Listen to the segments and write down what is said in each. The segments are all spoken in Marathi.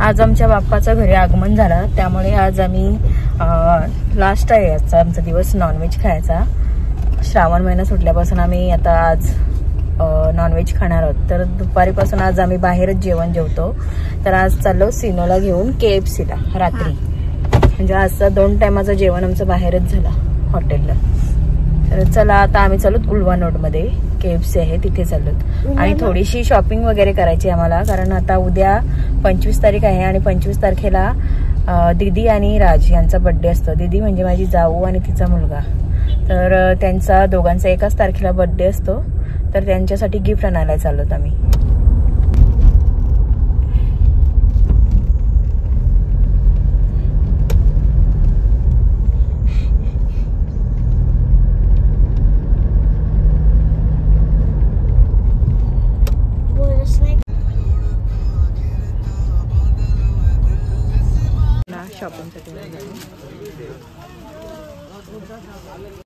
आज आमच्या बाप्पाचं घरी आगमन झालं, त्यामुळे आज आम्ही लास्ट आहे आजचा आमचा दिवस नॉनव्हेज खायचा. श्रावण महिना सुटल्यापासून आम्ही आता आज नॉनव्हेज खाणार आहोत. तर दुपारीपासून आज आम्ही बाहेरच जेवण जेवतो. तर आज चाललो सिनोला घेऊन KFCला रात्री. म्हणजे आजचा 2 टायमाचं जेवण आमचं बाहेरच झालं हॉटेलला. तर चला आता आम्ही चाललो उल्वानोड मध्ये KFC आहे तिथे चाललो. आणि थोडीशी शॉपिंग वगैरे करायची आम्हाला, कारण आता उद्या 25 तारीख आहे आणि 25 तारखेला दीदी आणि राज यांचा बर्थडे असतो. दीदी म्हणजे माझी जाऊ आणि तिचा मुलगा. तर त्यांचा दोघांचा एकाच तारखेला बर्थडे असतो. तर त्यांच्यासाठी गिफ्ट आणायला चाललोत आम्ही.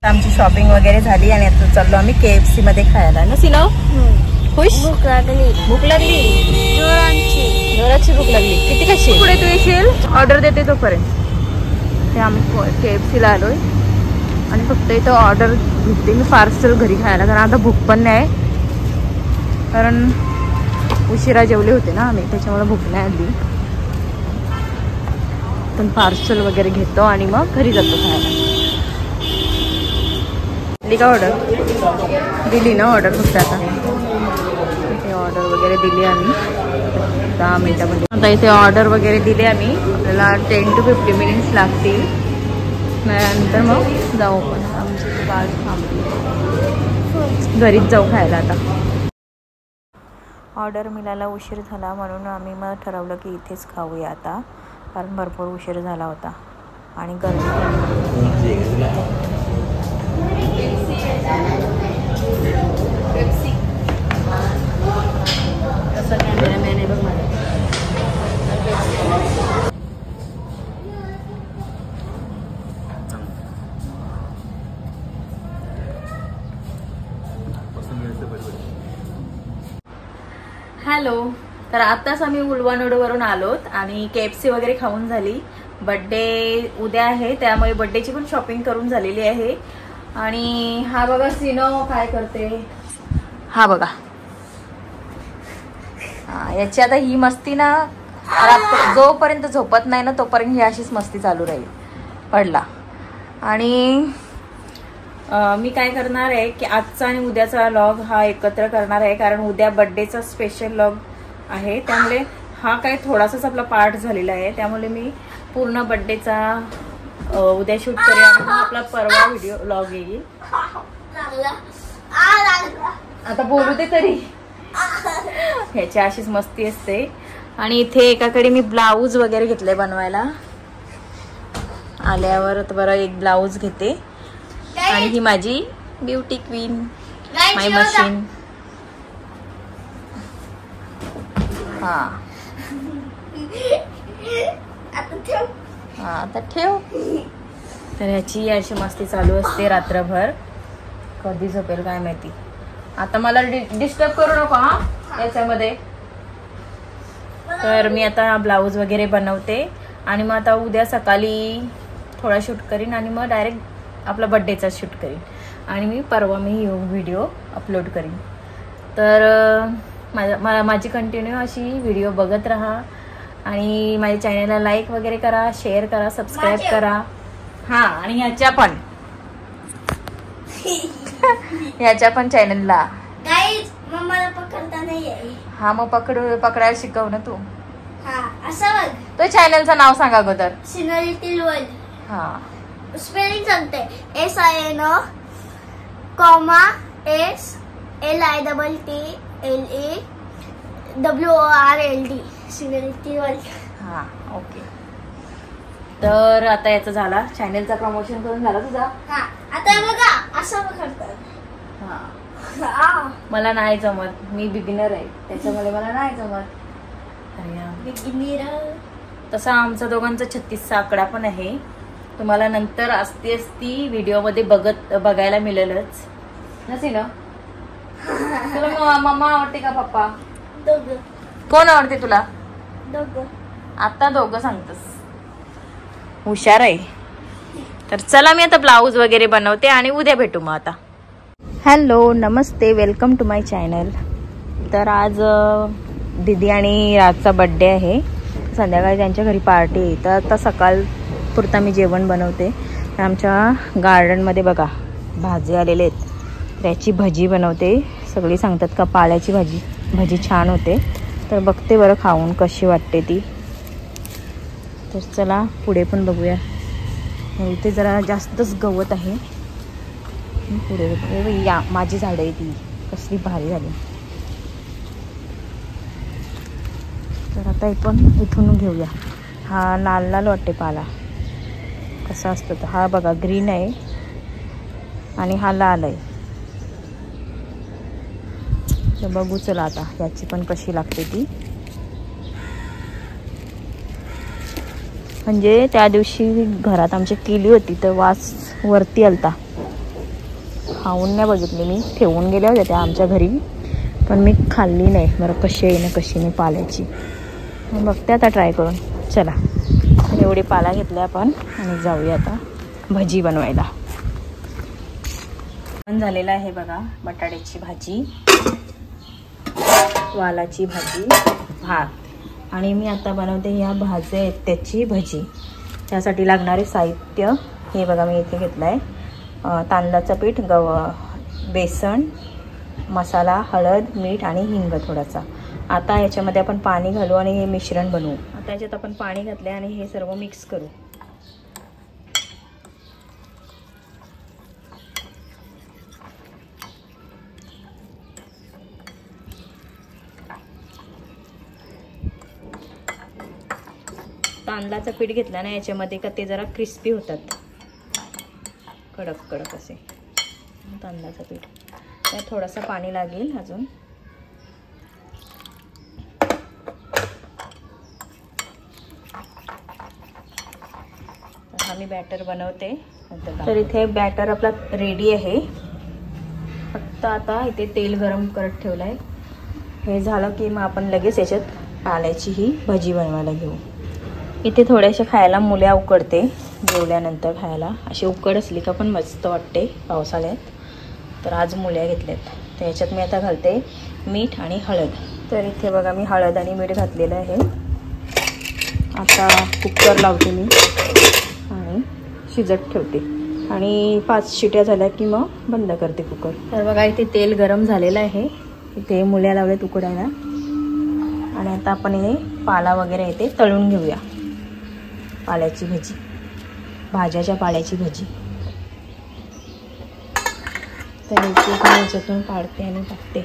आमची शॉपिंग वगैरे झाली आणि आता चाललो आम्ही KFC मध्ये खायला ना. सिनो खुश? भूक लागली जोराची भूक लागली. किती कशी पुढे तू येशील ऑर्डर देते तोपर्यंत. ते आम्ही KFC ला आलोय आणि फक्त इथं ऑर्डर घेते मी पार्सल घरी खायला, कारण आता भूक पण नाही, कारण उशिरा जेवले होते ना आम्ही, त्याच्यामुळे भूक नाही आली. पण पार्सल वगैरे घेतो आणि मग घरी जातो खायला. दिली का ऑर्डर? दिली ना ऑर्डर फक्त आता. इथे ऑर्डर वगैरे दिली आम्ही 10 मिनिटामध्ये. आता इथे ऑर्डर वगैरे दिले आम्ही. आपल्याला 10 to 15 मिनिट्स लागतील. नंतर मग जाऊ. पण आमची गाडी थांबली, घरीच जाऊ खायला आता. ऑर्डर मिळायला उशीर झाला म्हणून आम्ही मग ठरवलं की इथेच खाऊया आता, कारण भरपूर उशीर झाला होता आणि हॅलो. तर आताच आम्ही उल्वानोडवरून आलोत आणि KFC वगैरे खाऊन झाली. बर्थडे उद्या आहे त्यामुळे बर्थडेची पण शॉपिंग करून झालेली आहे. आणि हा बघा सिनो काय करते, हा बघा. याची आता ही मस्ती ना, जोपर्यंत झोपत नाही ना तोपर्यंत ही अशीच मस्ती चालू राहील. पडला. आणि मी काय करणार आहे की आजचा आणि उद्याचा व्लॉग हा एकत्र करणार आहे, कारण उद्या बर्थडेचा स्पेशल व्लॉग आहे. त्यामुळे हा काय थोडासाच आपला पार्ट झालेला आहे, त्यामुळे मी पूर्ण बर्थडेचा उद्या शूट करूया. आपला परवा व्हिडिओ व्लॉग येईल. आता बोलू दे तरी. ह्याची अशीच मस्ती असते. आणि इथे एकाकडे मी ब्लाऊज वगैरे घेतले बनवायला. आल्यावर बरं एक ब्लाऊज घेते. आणि ही माझी ब्युटी क्वीन माय मशीन. हा आता ठेव. तर ह्याची अशी मस्ती चालू असते रात्रभर. कधी झोपेल काय माहिती. आता मला डिस्टर्ब करू नको हा याच्यामध्ये. तर मी आता ब्लाऊज वगैरे बनवते आणि मग आता उद्या सकाळी थोडा शूट करीन आणि मग डायरेक्ट आपला बर्थडेचा शूट करीन. आणि मी परवा मी व्हिडिओ अपलोड करीन. तर माझी कंटिन्यू अशी व्हिडिओ बघत राहा आणि माझ्या चॅनलला लाईक वगैरे करा, शेअर करा, सबस्क्राईब करा. हा आणि ह्याच्या पण चॅनलला. मला पकडता नाही. हा मग पकडायला शिकव ना तू. असं तो चॅनलचं नाव सांगा अगोदर. सिनो लिटिल वर्ल्ड. हा स्पेलिंग सांगते. SINO, SILLEWORLD. सिनो लिटिल वर्ल्ड. हा ओके. तर आता याचा झाला चॅनलचा प्रमोशन करून झाला तुझा. हा आता बघा असं करतात. हा मला नाही जमत, मी बिगिनर आहे त्याच्यामुळे मला नाही जमत. बिगिनर. तसा आमचा दोघांचा 36चा आकडा पण आहे. तुम्हाला नंतर असती व्हिडिओ मध्ये बघायला मिळेलच नसेल. तुला मम्मा आवडते का पप्पा? दोघं. कोण आवडते तुला? दोघं. आता दोघं सांगतस, हुशार आहे. तर चला मी आता ब्लाऊज वगैरे बनवते आणि उद्या भेटू मग. आता हॅलो, नमस्ते, वेलकम टू माय चॅनल. तर आज दीदी आणि राजचा बड्डे आहे. संध्याकाळी त्यांच्या घरी पार्टी आहे. तर आता सकाळ पुरता मी जेवण बनवते. आमच्या गार्डनमध्ये बघा भाजी आलेले आहेत, त्याची भजी बनवते. सगळी सांगतात का पाल्याची भजी छान होते. तर बघते बरं खाऊन कशी वाटते ती. तर चला पुढे पण बघूया. इथे जरा जास्तच गवत आहे. पुढे या माझी झाडं आहे ती कसली भारी झाली. तर आता आपण इथून घेऊया. हा लाल लाल वाटते पाला, कसा असतो तर. हा बघा ग्रीन आहे आणि हा लाल आहे. तर बघू चला आता याची पण कशी लागते ती. म्हणजे त्या दिवशी घरात आमची केली होती तर वास वरती आलता. खाऊन नाही बघितली मी, ठेवून गेल्या होत्या त्या आमच्या घरी, पण मी खाल्ली नाही. बरं कशी आहे ना कशी नाही पाल्याची, बघते आता ट्राय करून. चला एवढी पाला घेतल्या आपण आणि जाऊया आता भजी बनवायला. पण झालेला आहे बघा बटाट्याची भाजी, वालाची भाजी, भात. आणि मी आता बनवते या भाज्या आहेत त्याची भजी. त्यासाठी लागणारे साहित्य हे बघा मी इथे घेतलं आहे. तांदळाचं पीठ, बेसन, मसाला, हळद, मीठ आणि हिंग थोडासा. आता याच्यामध्ये आपण पाणी घालू आणि हे मिश्रण बनवू. आता याच्यात आपण पाणी घातले आणि हे सर्व मिक्स करू. तांदळाचं पीठ घेतलं ना याच्यामध्ये का ते जरा क्रिस्पी होतात, कडक कडक असे. तांदळाचं पीठ त्यात थोडंसं पाणी लागेल अजून. हा मी बॅटर बनवते. तर इथे बॅटर आपला रेडी आहे. फक्त आता इथे तेल गरम करत ठेवलं आहे. हे झालं की मग आपण लगेच याच्यात पाल्याची ही भजी बनवायला घेऊ. इथे थोड्याशा खायला मुल्या उकडते, जेवल्यानंतर खायला अशी उकड असली का पण मस्त वाटते पावसाळ्यात. तर आज मुल्या घेतल्यात. तर याच्यात मी आता घालते मीठ आणि हळद. तर इथे बघा मी हळद आणि मीठ घातलेलं आहे. आता कुकर लावते मी आणि शिजत ठेवते आणि 5 शिट्या झाल्या की मग बंद करते कुकर. तर बघा इथे तेल गरम झालेलं आहे. इथे मुल्या लावल्यात उकडायला आणि आता आपण हे पाला वगैरे इथे तळून घेऊया. पाल्याची भजी, भाज्याच्या पाल्याची भजी. तर इथे याच्यातून काढते आणि टाकते.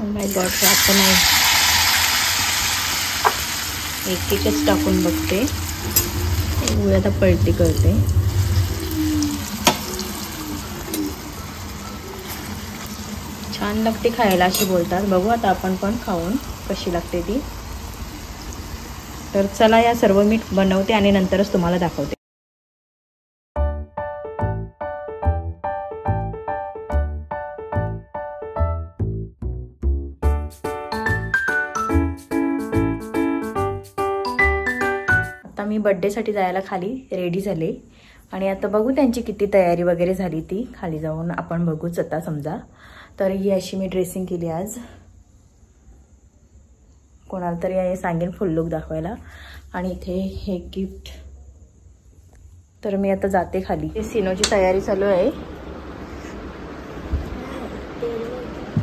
माय गॉड, जास्त नाही, एक एकच टाकून बघते. आता पलटी करते. छान लागते खायला अशी बोलतात. बघू आता आपण पण खाऊन कशी लागते ती. तर चला या सर्व मी बनवते आणि नंतरच तुम्हाला दाखवते. आता मी बर्थडेसाठी जायला खाली रेडी झाले आणि आता बघू त्यांची किती तयारी वगैरे झाली ती. खाली जाऊन आपण बघूच आता समजा. तर ही अशी मी ड्रेसिंग केली आज. कोणाला तरी हे सांगेन फुल लुक दाखवायला. आणि इथे हे गिफ्ट. तर मी आता जाते खाली. सिनोची तयारी चालू आहे.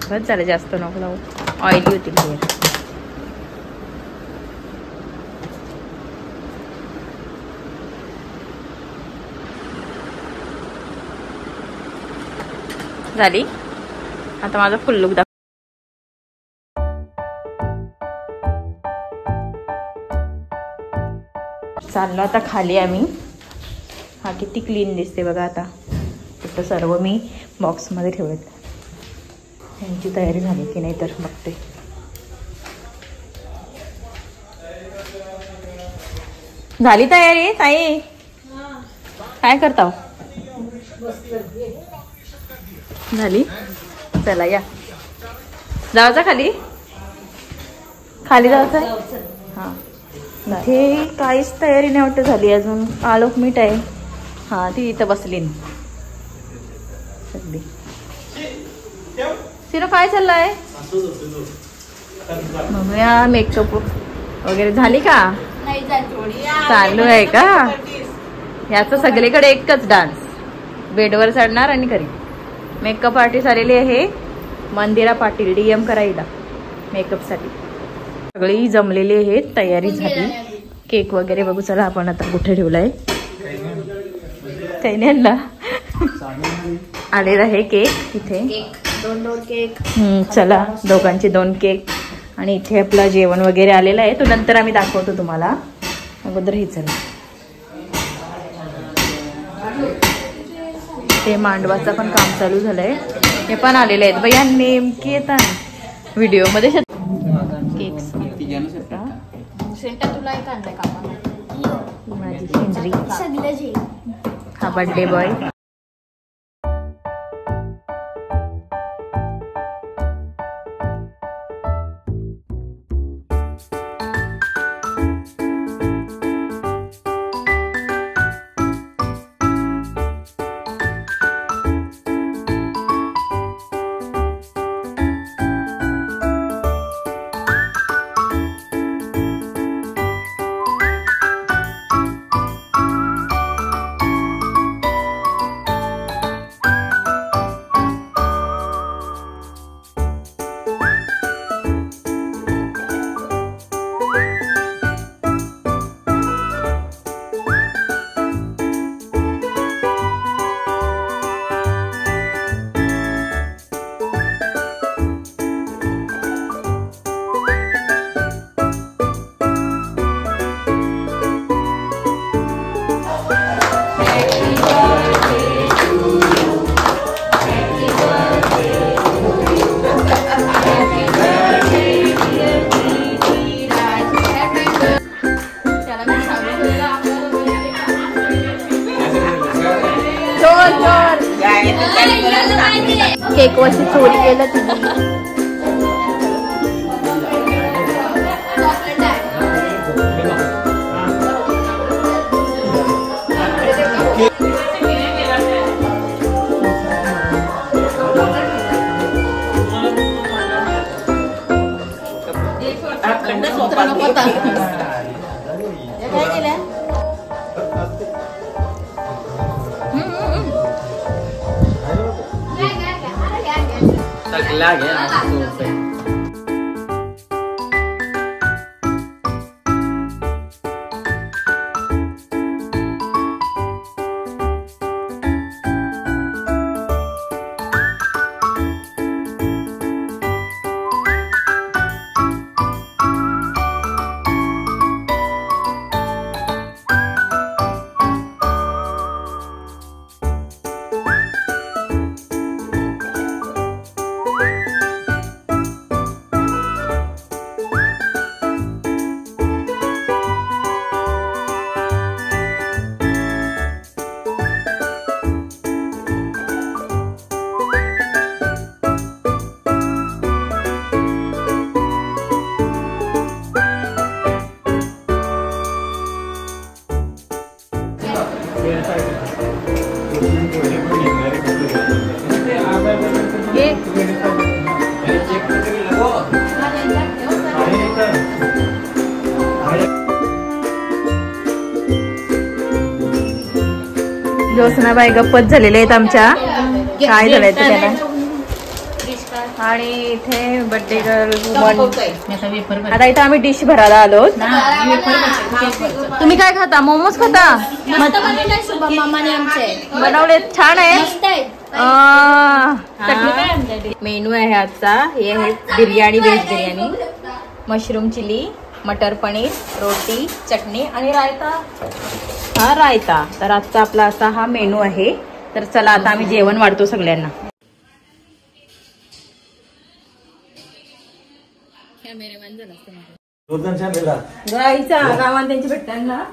बस झालं, जास्त नको लावू, ऑइली होती हेअर. झाली. आता माझा फुल लुक दाखव. चाललो आता खाली आम्ही. हा किती क्लीन दिसते बघा. आता तिथं सर्व मी बॉक्समध्ये ठेवलेत. त्यांची तयारी झाली की नाही तर बघते. झाली तयारी ताई? काय करता? झाली? चला या, जायचं खाली. खाली जायचं. हा, हे काहीच तयारी नाही वाटत झाली अजून. आलोक मीठ आहे. हा, ती इथं बसली सगळी. सिरो काय चाललंय? बघूया मेकअप वगैरे झाली का? चालू आहे का? याचं सगळीकडे एकच डान्स. बेडवर चढणार आणि घरी. मेकअप आर्टिस्ट आलेली आहे मंदिरा पाटील, DM करायला मेकअप साठी. सगळी जमलेली आहेत, तयारी झाली. केक वगैरे बघू. चला आपण आता कुठे ठेवलाय? काही नाही आणला. आलेला आहे केक इथे. 2 केक. चला, दोघांचे 2 केक. आणि इथे आपलं जेवण वगैरे आलेलं आहे. तो नंतर आम्ही दाखवतो तुम्हाला. अगोदर ही चला, ते मांडवाचं पण काम चालू झालंय. हे पण आलेले आहेत भैया, नेमके येतात व्हिडिओ मध्ये. केक तुला एक आणलाय का? माझी शेंद्री. सगळं हा बर्थडे बॉय. केक वरची चोरी केलं तिने. ज्योत्सनाबाई गप्पच झालेले आहेत आमच्या. काय झालंय त्याला. आणि इथे बर्थडे गर्ल वुमन. आता इथे आम्ही डिश भरायला आलो. तुम्ही काय खाता? मोमोज खाता? बनवले छान आहे. मेनू आहे आजचा. हे आहे biryani, veg biryani, mushroom chilli, मटर पनीर, रोटी, चटणी आणि रायता. हा रायता. तर आजचा आपला असा हा मेनू आहे. तर चला आता आम्ही जेवण वाढतो सगळ्यांना. गावात त्यांची भेटताना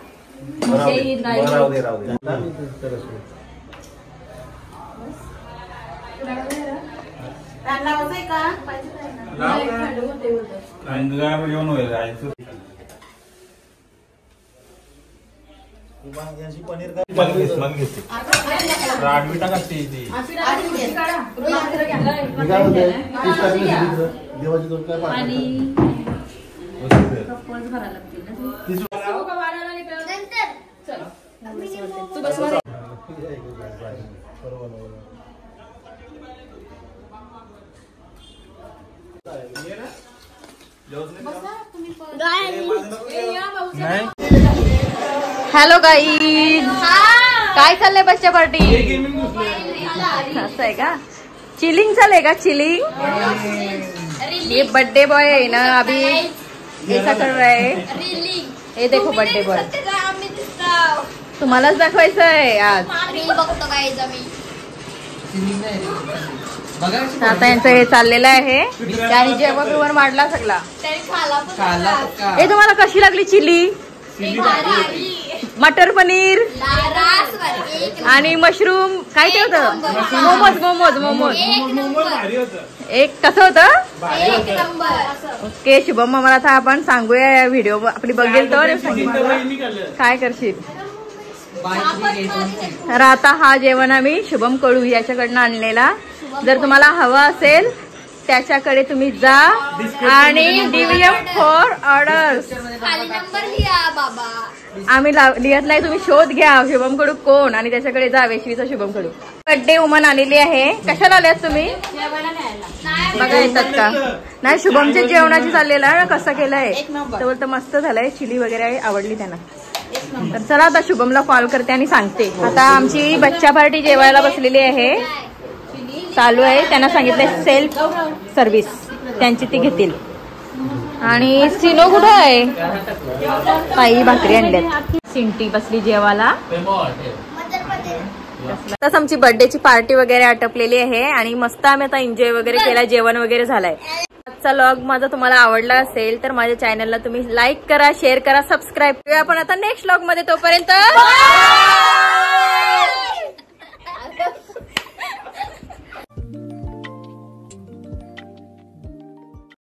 हॅलो गाईज, काय चाललंय बच्चा पार्टी? असं आहे का? चिलिंग चालय का? चिलिंग. ये बर्थडे बॉय है ना, अभी ऐसा कर रहा है. ये देखो बर्थडे बॉय, तुम्हालाच दाखवायचं आहे आज. आता यांचं हे चाललेलं आहे. त्याने जेवण बिवण मांडला सगळा. हे तुम्हाला कशी लागली चिली? मटर पनीर आणि मशरूम काय ते होतं? मोमोज. एक कसं होतं? ओके शुभम मला आता आपण सांगूया, व्हिडिओ आपली बघेल तर काय करशील. तर आता हा जेवण आम्ही शुभम कडू याच्याकडनं आणलेला. जर तुम्हाला हवा असेल त्याच्याकडे तुम्ही जा आणि DVM फॉर ऑर्डर्स. आम्ही लिहत नाही, तुम्ही शोध घ्या शुभम कडू कोण आणि त्याच्याकडे जा. वेशवीचा शुभम कडू बर्थडे वुमन आलेली आहे. कशाला आल्यात तुम्ही? बघा येतात का नाही? शुभमच्या जेवणाची चाललेलं आहे. कसं केलंय तर मस्त झालंय. चिली वगैरे आवडली त्यांना. तर चला आता शुभमला कॉल करते आणि सांगते. आता आमची बच्चा पार्टी जेवायला बसलेली आहे, चालू आहे. त्यांना सांगितलंय सेल्फ सर्व्हिस त्यांची ती घेतील. आणि सिनो कुठं आहे? ताई भाकरी आणल्यात. सिंटी बसली जेवायला. तसं आमची बर्थडेची पार्टी वगैरे आटपलेली आहे आणि मस्त आम्ही आता एन्जॉय वगैरे केला. जेवण वगैरे झालंय. आजचा व्लॉग माझा तुम्हाला आवडला असेल तर माझ्या चॅनलला तुम्ही लाईक करा, शेअर करा, सबस्क्राईब करा. आपण आता नेक्स्ट व्लॉग मध्ये, तोपर्यंत